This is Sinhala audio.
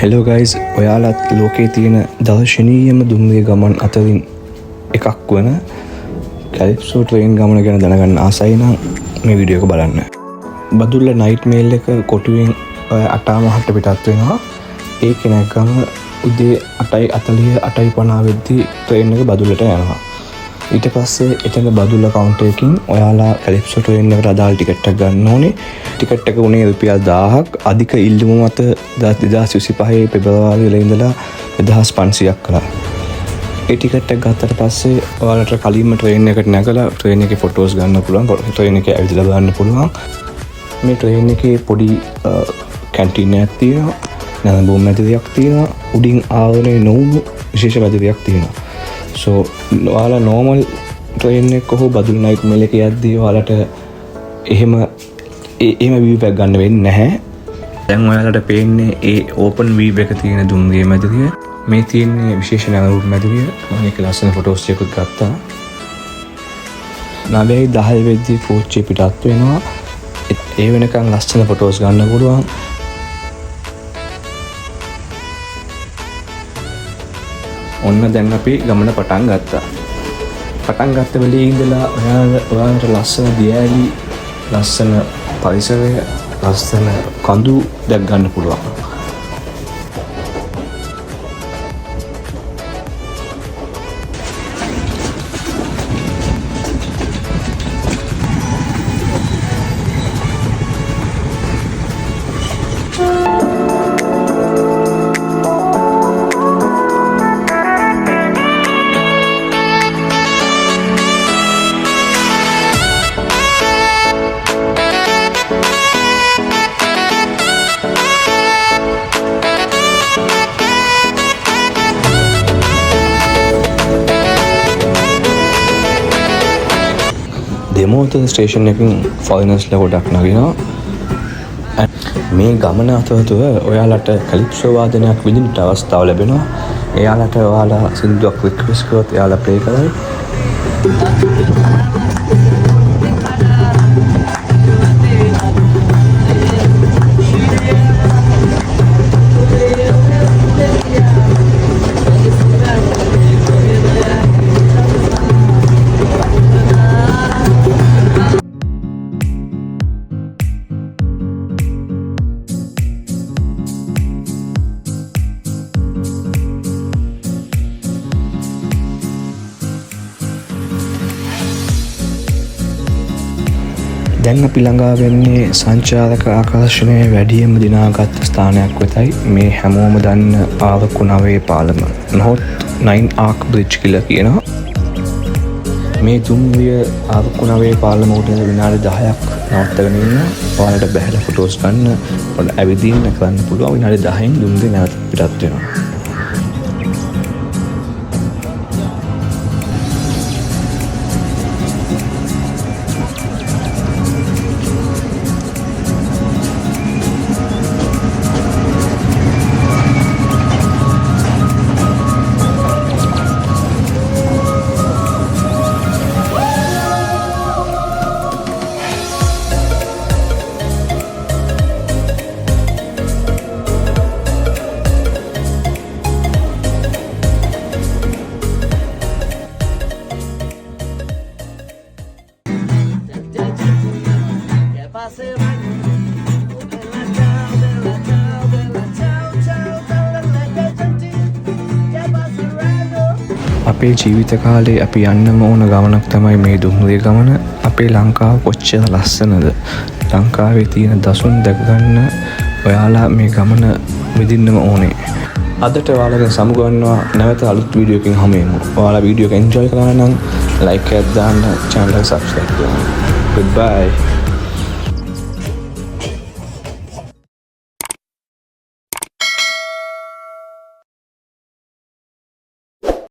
හෙලෝ ගයිස්, ඔයාලත් ලෝකයේ තියෙන දර්ශනීයම දුම්රිය ගමන් අතරින් එකක් වන කැලිප්සෝ ට්‍රේන් ගමන ගැන දැනගන්න ආසයි නම් මේ වීඩියෝ එක බලන්න. බදුල්ල නයිට් මේල් එක කොටුවෙන් 8:30ට පිටත් වෙනවා. ඒක නැගගම උදේ 8:40 8:50 වෙද්දී ට්‍රේන් එක බදුල්ලට යනවා. ඊට පස්සේ එතන බදුල්ල කවුන්ටර් එකකින් ඔයාලා කැලිප්සෝ ට්‍රේන් එකට අදාළ ටිකට් එක ගන්න ඕනේ. ටිකට් එක උනේ රුපියල් 1000ක්. අධික ඉල්ලුම මත 2025 පෙබරවාරි වල ඉඳලා 1500ක් කළා. ඒ ටිකට් එක ගත්තට පස්සේ ඔයාලට කලින්ම ට්‍රේන් එකට නැගලා ට්‍රේන් එකේ ෆොටෝස් ගන්න පුළුවන්. ට්‍රේන් එකේ ඇවිදලා බලන්න පුළුවන්. මේ ට්‍රේන් එකේ පොඩි කැන්ටීන් එකක් තියෙනවා. නැඹුම් මැදිරියක් තියෙනවා. උඩින් ආවරණය නොවුණු විශේෂ මැදිරියක් තියෙනවා. සෝ ඔයාලා නෝමල් ට්‍රේන් එක කොහොම බදුල් නයිට් මේල් එක යද්දී ඔයාලට එහෙම වීව් එකක් ගන්න වෙන්නේ නැහැ. දැන් ඔයාලට පේන්නේ ඒ ඕපන් වීව් එක තියෙන දුම්රිය මැදිරිය. මේ තියෙන්නේ විශේෂ නැඹුම් මැදිරිය. මම ඒක ලස්සන ෆොටෝස් ටිකක් ගත්තා. 9:10 වෙද්දී කෝච්චිය පිටත් වෙනවා. ඒ වෙනකන් ලස්සන ෆොටෝස් ගන්න පුළුවන්. ඔන්න දැන් අපි ගමන පටන් ගත්තා. පටන් ගත්ත වෙලේ ඉඳලා ඔයාලට ලස්සන දියඇලි, ලස්සන පරිසරය, ලස්සන කඳු දැක් ගන්න පුළුවන්. දෙමෝතර ස්ටේෂන් එකකින් ෆොරිනර්ස්ලා ගොඩක් නගිනවා. මේ ගමන අතරතුර ඔයාලට කැලිප්සෝ වාදනයක් විඳින්නට අවස්ථාව ලැබෙනවා. එයාලට ඔයාලා සින්දුවක් රික්වෙස්ට් කරොත් එයාලා ප්ලේ කරයි. දැන් අපි ළඟා වෙන්නේ සංචාරක ආකර්ෂණය වැඩියෙන්ම දිනාගත් ස්ථානයක් වෙතයි. මේ හැමෝම දන්න ආරක්කු 9 පාලම. නොහොත් 9 ආක් බ්‍රිජ් කියලා කියනවා. මේ දුම්රිය ආරක්කු 9 පාලම උඩ විනාඩි 10ක් නවත්තගෙන ඉන්න. ඔයාලට බැහැලා ෆොටෝස් ගන්න, ඔයාලා ඇවිදින්න කරන්න පුළුවන්. විනාඩි 10න් දුම්රිය නැවත පිටත් වෙනවා. අපේ ජීවිත කාලේ අපි යන්නම ඕන ගමනක් තමයි මේ දුම්රිය ගමන. අපේ ලංකාව කොච්චර ලස්සනද. ලංකාවේ තියෙන දසුන් දැකගන්න ඔයාලා මේ ගමන විඳින්නම ඕනේ. අදට ඔයාලගෙන් සමුගන්නවා. නැවත අලුත් වීඩියෝ එකකින් හමුවෙමු. ඔයාලා වීඩියෝ එක එන්ජොයි කරා නම් ලයික් එකක් දාන්න, channel එක subscribe කරන්න. Goodbye.